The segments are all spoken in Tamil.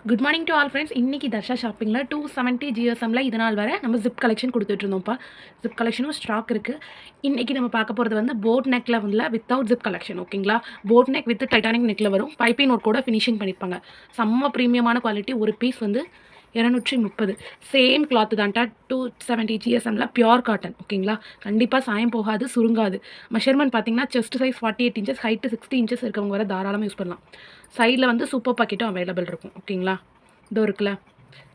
Good morning to all friends. இன்றைக்கி தர்ஷா ஷாப்பிங்கில் 270 ஜிஎஸ்எம்மில் இது நாள் வரை நம்ம ஜிப் கலெக்ஷன் கொடுத்துட்ருந்தோம்ப்பா. ஜிப் கலெக்ஷனும் ஸ்டாக் இருக்குது. இன்றைக்கி நம்ம பார்க்க போகிறது வந்து போட் நெக்கில் வந்து வித்தவுட் ஜிப் கலெக்ஷன். ஓகேங்களா? போட் நெக் வித் டைட்டானிக் நெக்கில் வரும். பைப்பிங் ஒர்க் கூட ஃபினிஷிங் பண்ணியிருப்பாங்க. செம்ம ப்ரீமியமான குவாலிட்டி. ஒரு பீஸ் வந்து 230. சேம் கிளாத்து தான்ட்டா. 270 ஜிஎஸ்எம்மில் பியோர் காட்டன். ஓகேங்களா? கண்டிப்பாக சாயம் போகாது, சுருங்காது. மெஷர்மெண்ட் பார்த்தீங்கன்னா chest size 48 inches, height 60 inches இருக்கவங்க வர தாராளமாக யூஸ் பண்ணலாம். சைடில் வந்து சூப்பர் பாக்கெட்டும் அவைலபிள் இருக்கும். ஓகேங்களா? இதோ இருக்குல்ல,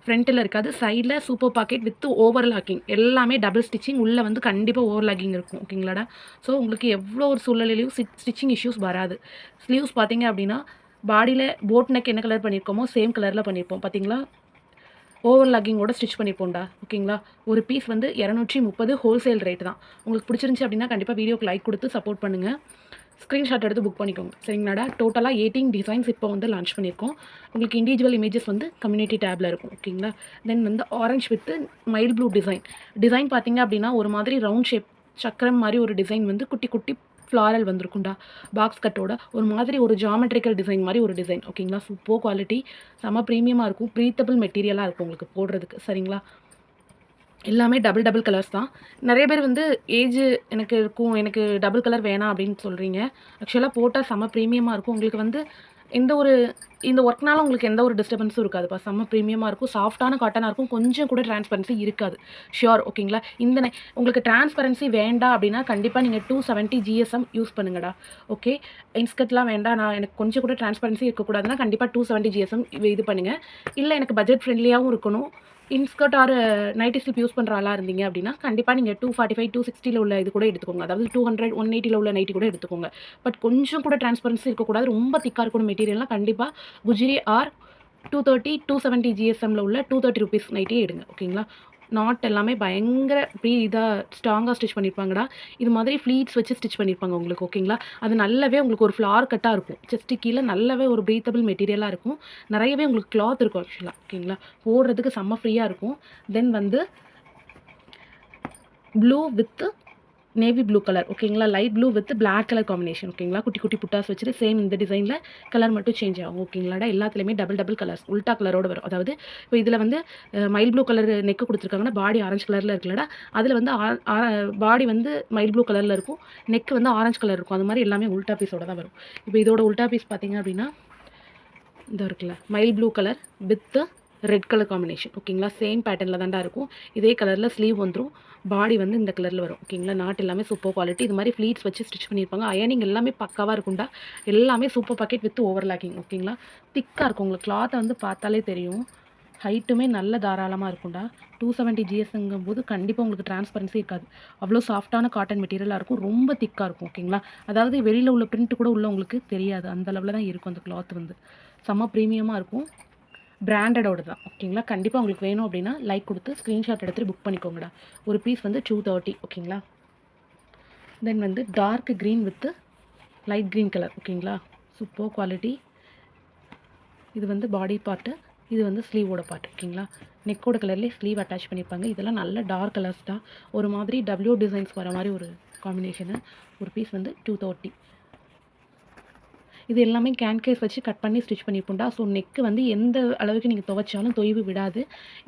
ஃப்ரண்ட்டில் இருக்காது, சைடில் சூப்பர் பாக்கெட் வித் ஓவர்லாக்கிங். எல்லாமே டபுள் ஸ்டிச்சிங். உள்ளே வந்து கண்டிப்பாக ஓவர்லாக்கிங் இருக்கும். ஓகேங்களாடா? ஸோ உங்களுக்கு எவ்வளோ ஒரு சூழ்நிலையிலையும் ஸ்டிச்சிங் இஷ்யூஸ் வராது. ஸ்லீவ்ஸ் பார்த்தீங்க அப்படின்னா பாடியில் போட் நெக் என்ன கலர் பண்ணியிருக்கோமோ சேம் கலரில் பண்ணியிருப்போம். பார்த்தீங்களா? ஓவர்லாக்கிங்கோட ஸ்டிச் பண்ணியிருப்போம்டா. ஓகேங்களா? ஒரு பீஸ் வந்து 230 ஹோல்சேல் ரேட் தான். உங்களுக்கு பிடிச்சிருந்துச்சி அப்படின்னா கண்டிப்பாக வீடியோக்கு லைக் கொடுத்து சப்போர்ட் பண்ணுங்கள். ஸ்க்ரீன்ஷாட் எடுத்து புக் பண்ணிக்கோங்க. சரிங்களாடா? டோட்டலாக 18 டிசைன்ஸ் இப்போ வந்து லான்ச் பண்ணியிருக்கோம். உங்களுக்கு இண்டிவிஜுவல் இமேஜஸ் வந்து கம்யூனிட்டி டேப்பில் இருக்கும். ஓகேங்களா? தென் வந்து orange with mile blue design பார்த்தீங்க அப்படின்னா ஒரு மாதிரி ரவுண்ட் ஷேப் சக்கரம் மாதிரி ஒரு டிசைன் வந்து குட்டி குட்டி ஃப்ளாரல் வந்திருக்கும்டா. பாக்ஸ் கட்டோட ஒரு மாதிரி ஒரு ஜாமெட்ரிக்கல் டிசைன் மாதிரி ஒரு டிசைன். ஓகேங்களா? சூப்பர் குவாலிட்டி, செம்ம ப்ரீமியமாக இருக்கும். ப்ரீத்தபிள் மெட்டீரியலாக இருக்கும் உங்களுக்கு போடுறதுக்கு. சரிங்களா? எல்லாமே டபுள் கலர்ஸ் தான். நிறைய பேர் வந்து எனக்கு டபுள் கலர் வேணாம் அப்படின்னு சொல்கிறீங்க. ஆக்சுவலாக போட்டால் செம்ம ப்ரீமியமாக இருக்கும். உங்களுக்கு வந்து இந்த ஒர்க்னால உங்களுக்கு எந்த ஒரு டிஸ்டர்பன்ஸும் இருக்காதுப்பா. செம்ம ப்ரீமியமாக இருக்கும். சாஃப்ட்டான காட்டனாக இருக்கும். கொஞ்சம் கூட டிரான்ஸ்பரன்சி இருக்காது. ஷியோர். ஓகேங்களா? உங்களுக்கு டிரான்ஸ்பரன்சி வேண்டாம் அப்படின்னா கண்டிப்பாக நீங்கள் 270 ஜிஎஸ்எம் யூஸ் பண்ணுங்கடா. ஓகே. இன்ஸ்கர்ட்லாம் வேண்டாம், எனக்கு கொஞ்சம் கூட டிரான்ஸ்பரன்சி இருக்கக்கூடாதுன்னா கண்டிப்பாக 270 ஜிஎஸ்எம் இது பண்ணுங்கள். இல்லை எனக்கு பட்ஜெட் ஃப்ரெண்ட்லியாகவும் இருக்கணும், inskirt or nighty slip use பண்ணுற ஆளாக இருந்தீங்க அப்படின்னா கண்டிப்பாக நீங்கள் 245 260 உள்ள இது கூட எடுத்துக்கோங்க. அதாவது 200 180 உள்ள நைட்டி கூட எடுத்துக்கோங்க. பட் கொஞ்சம் கூட டிரான்ஸ்பரன்சி இருக்கக்கூடாது. ரொம்ப திக்காக இருக்கணும் மெட்டீரியல்லாம் கண்டிப்பாக குஜிரி ஆர் 230 270 ஜிஎஸ்எம்மில் உள்ள 230 ருபீஸ் நைட்டியே எடுங்க. ஓகேங்களா? நாட் எல்லாமே பயங்கர ஸ்ட்ராங்காக ஸ்டிச் பண்ணியிருப்பாங்கடா. இது மாதிரி ஃப்ளீட்ஸ் வச்சு ஸ்டிச் பண்ணியிருப்பாங்க உங்களுக்கு. ஓகேங்களா? அது நல்லாவே உங்களுக்கு ஒரு ஃப்ளார் கட்டாக இருக்கும். செஸ்ட்டு கீழே நல்லாவே ஒரு ப்ரீத்தபிள் மெட்டீரியலாக இருக்கும். நிறையவே உங்களுக்கு கிளாத் இருக்கும் ஆக்சுவலாக. ஓகேங்களா? போடுறதுக்கு செம்ம ஃப்ரீயாக இருக்கும். தென் வந்து blue with navy blue colour. ஓகேங்களா? Light blue with black colour combination. ஓகேங்களா? குட்டி குட்டி புட்டாஸ் வச்சுட்டு சேம் இந்த டிசைனில் கலர் மட்டும் சேஞ்ச் ஆகும். ஓகேங்களாடா? எல்லாத்துலேயுமே டபுள் கலர்ஸ் உல்ட்டா கலரோடு வரும். அதாவது இப்போ இதில் வந்து மைல் ப்ளூ கலர் நெக்கு கொடுத்துருக்காங்கன்னா பாடி ஆரஞ்சு கலரில் இருக்குல்லடா. அதில் வந்து பாடி வந்து மைல் ப்ளூ கலரில் இருக்கும், நெக் வந்து ஆரஞ்சு கலர் இருக்கும். அது மாதிரி எல்லாமே உல்ட்டா பீஸோட தான் வரும். இப்போ இதோட உல்ட்டா பீஸ் பார்த்தீங்க அப்படின்னா இந்த இருக்குல்ல, mile blue colour with red colour combination. ஓகேங்களா? சேம் பேட்டர்னில் தான்டா இருக்கும். இதே கலரில் ஸ்லீவ் வந்துடும். பாடி வந்து இந்த கலரில் வரும். ஓகேங்களா? நாட் எல்லாமே சூப்பர் குவாலிட்டி. இது மாதிரி ஃப்ளீட்ஸ் வச்சு ஸ்டிச் பண்ணியிருப்பாங்க. அயனிங் எல்லாமே பக்காவாக இருக்கும்டா. எல்லாமே சூப்பர் பாக்கெட் வித் ஓவர்லாக்கிங். ஓகேங்களா? திக்காக இருக்கும். உங்களுக்கு கிளாத்தை வந்து பார்த்தாலே தெரியும். ஹைட்டுமே நல்ல தாராளமாக இருக்கும்டா. 270 ஜிஎஸ்ங்கும் போது கண்டிப்பாக உங்களுக்கு டிரான்ஸ்பரன்சி இருக்காது. அவ்வளோ சாஃப்ட்டான காட்டன் மெட்டீரியலாக இருக்கும். ரொம்ப திக்காக இருக்கும். ஓகேங்களா? அதாவது வெளியில் உள்ள பிரிண்ட் கூட உள்ள உங்களுக்கு தெரியாது. அந்த அளவில் தான் இருக்கும் அந்த கிளாத் வந்து. செம்ம ப்ரீமியமாக இருக்கும். பிராண்டடோடு தான். ஓகேங்களா? கண்டிப்பாக உங்களுக்கு வேணும் அப்படின்னா லைக் கொடுத்து ஸ்க்ரீன்ஷாட் எடுத்துகிட்டு புக் பண்ணிக்கோங்கடா. ஒரு பீஸ் வந்து 230. ஓகேங்களா? தென் வந்து dark green with light green colour. ஓகேங்களா? Super quality. இது வந்து பாடி பார்ட்டு, இது வந்து ஸ்லீவோட பார்ட். ஓகேங்களா? நெக்கோட கலர்லேயே ஸ்லீவ் அட்டாச் பண்ணியிருப்பாங்க. இதெல்லாம் நல்ல டார்க் கலர்ஸ் தான். ஒரு மாதிரி டபிள்யூ டிசைன்ஸ் வர மாதிரி ஒரு காம்பினேஷனு. ஒரு பீஸ் வந்து 230. இது எல்லாமே கேஸ் வச்சு கட் பண்ணி ஸ்டிச் பண்ணியிருப்போம்டா. ஸோ நெக்கு வந்து எந்த அளவுக்கு நீங்கள் துவைச்சாலும் தொய்வு விடாது.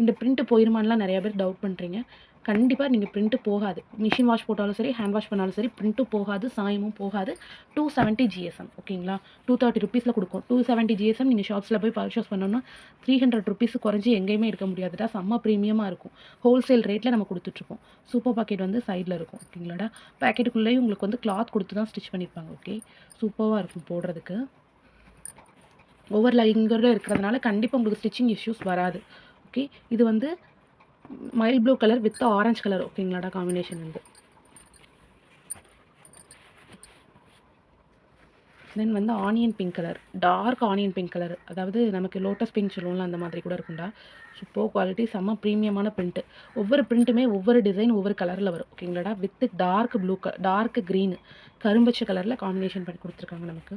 இந்த பிரிண்ட் போயிருமான்லாம் நிறையா பேர் டவுட் பண்ணுறீங்க. கண்டிப்பாக நீங்கள் பிரிண்ட்டு போகாது. மிஷின் வாஷ் போட்டாலும் சரி, ஹேண்ட் வாஷ் பண்ணாலும் சரி, பிரிண்ட்டும் போகாது, சாயமும் போகாது. 270 ஜிஎஸ்எம். ஓகேங்களா? 230 ருபீஸில் கொடுக்கும். 270 ஜிஎஸ்எம் நீங்கள் ஷாப்ஸில் போய் பர்ச்சேஸ் பண்ணோம்னா 300 ருபீஸ் குறைஞ்சி எங்கேயுமே எடுக்க முடியாதுடா. செம்ம ப்ரீமியமாக இருக்கும். ஹோல்சேல் ரேட்டில் நம்ம கொடுத்துட்ருக்கோம். சூப்பர் பாக்கெட் வந்து சைடில் இருக்கும். ஓகேங்களாடா? பேக்கெட்டுக்குள்ளேயும் உங்களுக்கு வந்து கிளாத் கொடுத்து தான் ஸ்டிச் பண்ணியிருப்பாங்க. ஓகே, சூப்பராக இருக்கும் போடுறதுக்கு. ஓவர்லாயிங்கோட இருக்கிறதுனால கண்டிப்பாக உங்களுக்கு ஸ்டிச்சிங் இஷ்யூஸ் வராது. ஓகே, இது வந்து mild blue colour with orange colour. ஓகேங்களாடா? காம்பினேஷன் வந்து தென் வந்து onion pink colour, dark onion pink colour. அதாவது நமக்கு லோட்டஸ் பிங்க் சொல்லுவோம்ல, அந்த மாதிரி கூட இருக்கும்டா. சூப்பர் குவாலிட்டி, செம்ம ப்ரீமியமான பிரிண்ட்டு. ஒவ்வொரு பிரிண்ட்டுமே ஒவ்வொரு டிசைன் ஒவ்வொரு கலரில் வரும். ஓகேங்களாடா? வித் டார்க் க்ரீனு கரும்பச்சை கலரில் காம்பினேஷன் பண்ணி கொடுத்துருக்காங்க நமக்கு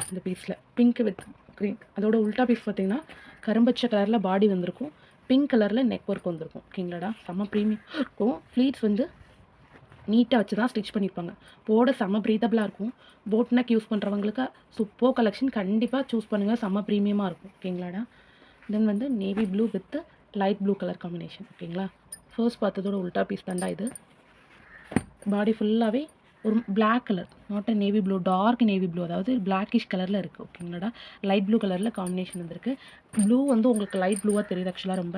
இந்த பீஸில். Pink with green. அதோட உல்ட்டா பீஸ் பார்த்திங்கன்னா கரும்பச்சை கலரில் பாடி வந்திருக்கும், பிங்க் கலரில் நெக் ஒர்க் வந்திருக்கும். ஓகேங்களாடா? செம்ம ப்ரீமியம் இருக்கும். ஃப்ளீட்ஸ் வந்து நீட்டாக வச்சு தான் ஸ்டிச் பண்ணியிருப்பாங்க. போட செம்ம ப்ரீத்தபிளாக இருக்கும். போட் நெக் யூஸ் பண்ணுறவங்களுக்கு சூப்பர் கலெக்ஷன் கண்டிப்பாக சூஸ் பண்ணுங்கள். செம்ம ப்ரீமியமாக இருக்கும். ஓகேங்களாடா? தென் வந்து navy blue with light blue colour combination. ஓகேங்களா. ஃபர்ஸ்ட் பார்த்ததோட உல்டா பீஸ் தாண்டா இது. பாடி ஃபுல்லாகவே ஒரு black colour, not a navy blue, dark navy blue, அதாவது பிளாக்கிஷ் கலரில் இருக்குது. ஓகேங்களாடா. லைட் ப்ளூ கலரில் காம்பினேஷன் வந்திருக்கு. ப்ளூ வந்து உங்களுக்கு லைட் ப்ளூவாக தெரியுது. ஆக்சுவலாக ரொம்ப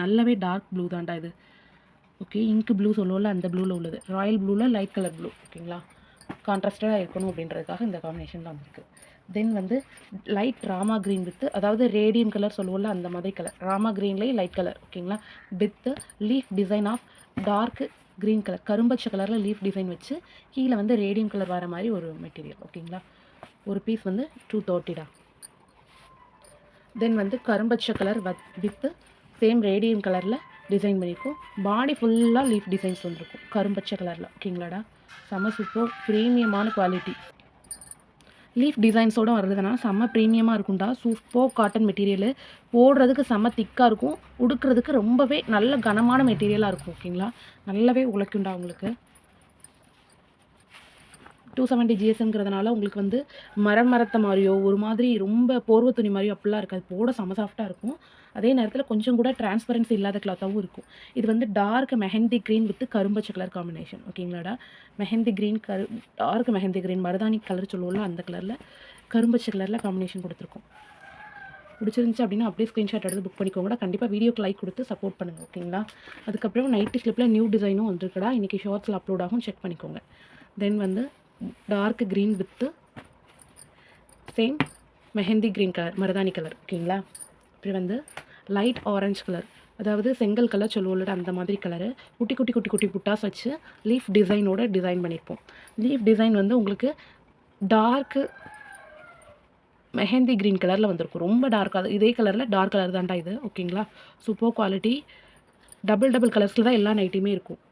நல்லாவே டார்க் ப்ளூ தான்டா இது. ஓகே, இங்கு ப்ளூ சொல்லுவோம்ல, அந்த ப்ளூவில் உள்ளது. ராயல் ப்ளூவில் லைட் கலர் ப்ளூ. ஓகேங்களா. கான்ட்ராஸ்டாக இருக்கணும் அப்படின்றதுக்காக இந்த காம்பினேஷன் தான் வந்திருக்கு. தென் வந்து லைட் ராமா க்ரீன் வித்து, அதாவது ரேடியம் கலர் சொல்லுவோம்ல, அந்த மாதிரி கலர். ராமா க்ரீன்லேயே லைட் கலர். ஓகேங்களா. With leaf design of dark green colour, கரும்பச்சை கலரில் லீஃப் டிசைன் வச்சு கீழே வந்து ரேடியம் கலர் வர மாதிரி ஒரு மெட்டீரியல். ஓகேங்களா. ஒரு பீஸ் வந்து 230 டா. தென் வந்து கரும்பச்சை கலர் வித்து சேம் ரேடியம் கலரில் டிசைன் பண்ணியிருக்கும். பாடி ஃபுல்லாக லீஃப் டிசைன்ஸ் வந்துருக்கும் கரும்பச்சை கலரில். ஓகேங்களாடா. செம்ம சூப்பர் ப்ரீமியமான குவாலிட்டி. லீஃப் டிசைன்ஸோடு வர்றதுனால செம்ம ப்ரீமியமாக இருக்கும்டா. Super cotton material. போடுறதுக்கு செம்ம திக்காக இருக்கும். உடுக்கிறதுக்கு ரொம்பவே நல்ல கனமான மெட்டீரியலாக இருக்கும். ஓகேங்களா. நல்லாவே உழைக்கும்டா உங்களுக்கு. 270 GSMங்கிறதுனால உங்களுக்கு வந்து மரத்தை மாதிரியோ ஒரு மாதிரி ரொம்ப போர்வை துணி மாதிரியோ அப்படிலாம் இருக்காது. போட செம சாஃப்டாக இருக்கும். அதே நேரத்தில் கொஞ்சம் கூட டிரான்ஸ்பரன்சி இல்லாத கிளாத்தாகவும் இருக்கும். இது வந்து டார்க் மெஹந்தி க்ரீன் வித் கரும்பச்சை கலர் காம்பினேஷன். ஓகேங்களாடா. Mehndi green dark mehndi green, மருதாணி கலர் சொல்லுவோம்ல, அந்த கலரில் கரும்பச்சை கலரில் காம்பினேஷன் கொடுத்துருக்கோம். பிடிச்சிருந்துச்சு அப்படின்னா அப்படியே ஸ்க்ரீன்ஷாட் எடுத்து புக் பண்ணிக்கோங்கடா. கண்டிப்பாக வீடியோக்கு லைக் கொடுத்து சப்போர்ட் பண்ணுங்கள். ஓகேங்களா. அதுக்கப்புறம் நைட்டி ஸ்லிப்பில் நியூ டிசைனும் வந்துருக்குடா. இன்றைக்கி ஷார்ட்ஸில் அப்லோட் ஆகும், செக் பண்ணிக்கோங்க. தென் வந்து dark green with same mehndi green colour, மருதாணி கலர். ஓகேங்களா. இப்படி வந்து லைட் ஆரஞ்சு கலர், அதாவது செங்கல் கலர் சொல்லுவோம்ல, அந்த மாதிரி கலரு. குட்டி குட்டி குட்டி குட்டி புட்டாஸ் வச்சு லீஃப் டிசைனோட டிசைன் பண்ணியிருப்போம். லீஃப் டிசைன் வந்து உங்களுக்கு டார்க்கு மெஹந்தி க்ரீன் கலரில் வந்திருக்கும். ரொம்ப டார்க்காக, இதே கலரில் டார்க் கலர் தான்டா இது. ஓகேங்களா. Super quality. டபுள் கலர்ஸில் தான் எல்லா நைட்டியுமே இருக்கும்.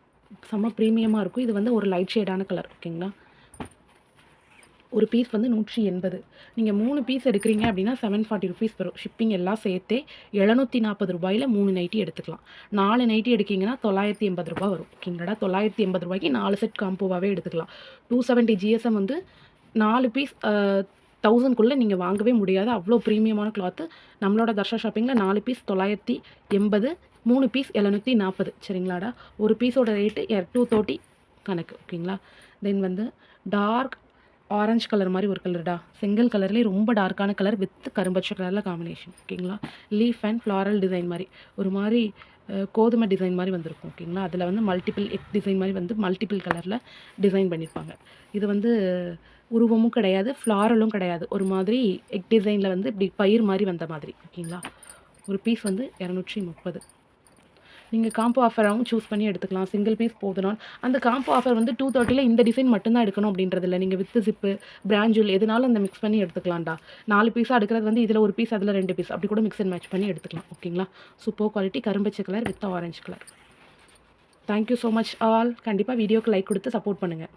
செம்ம ப்ரீமியமாக இருக்கும். இது வந்து ஒரு லைட் ஷேடான கலர். ஓகேங்களா. ஒரு பீஸ் வந்து 180. நீங்கள் 3 பீஸ் எடுக்கிறீங்க அப்படின்னா 740 ருபீஸ் வரும். ஷிப்பிங் எல்லாம் சேர்த்தே 740 ரூபாயில் 3 நைட்டி எடுத்துக்கலாம். 4 நைட்டி எடுக்கிங்கன்னா 980 ரூபா வரும். ஓகேங்களா. 980 ரூபாய்க்கு 4 செட் காம்போவாகவே எடுத்துக்கலாம். 270 GSM வந்து 4 பீஸ் 1000க்குள்ளே நீங்கள் வாங்கவே முடியாது. அவ்வளோ ப்ரீமியமான கிளாத்து. நம்மளோட தர்ஷா ஷாப்பிங்கில் 4 பீஸ் 980, 3 பீஸ் 740. சரிங்களாடா. ஒரு பீஸோட ரேட்டு 230 கணக்கு. ஓகேங்களா. தென் வந்து டார்க் ஆரஞ்சு கலர் மாதிரி ஒரு கலர்டா. செங்கல் கலர்லேயே ரொம்ப டார்க்கான கலர் வித் கரும்பச்சை கலரில் காம்பினேஷன். ஓகேங்களா. லீஃப் அண்ட் ஃப்ளாரல் டிசைன் மாதிரி ஒரு மாதிரி கோதுமை டிசைன் மாதிரி வந்திருக்கும். ஓகேங்களா. அதில் வந்து மல்டிபிள் எக் டிசைன் மாதிரி வந்து மல்டிபிள் கலரில் டிசைன் பண்ணியிருப்பாங்க. இது வந்து உருவமும் கிடையாது, ஃப்ளாரலும் கிடையாது. ஒரு மாதிரி எக் டிசைனில் வந்து இப்படி பயிர் மாதிரி வந்த மாதிரி. ஓகேங்களா. ஒரு பீஸ் வந்து 230. நீங்கள் காம்போ ஆஃபராகவும் சூஸ் பண்ணி எடுத்துக்கலாம். சிங்கிள் பீஸ் போதுனால் அந்த காம்போ ஆஃபர் வந்து 230ல் இந்த டிசைன் மட்டும்தான் எடுக்கணும் அப்படின்றது இல்லை. நீங்கள் வித் ஜிப்பு, பிராஞ்சூல் எதுனாலும் அந்த மிக்ஸ் பண்ணி எடுத்துக்கலாம்டா. 4 பீஸாக எடுக்கிறது வந்து இதில் ஒரு பீஸ், அதில் 2 பீஸ், அப்படி கூட மிக்ஸ் அண்ட் மேட்ச் பண்ணி எடுத்துக்கலாம். ஓகேங்களா. சூப்பர் குவாலிட்டி கரும்பச்சை colour with orange colour. Thank you so much all. கண்டிப்பாக வீடியோக்கு லைக் கொடுத்து சப்போர்ட் பண்ணுங்கள்.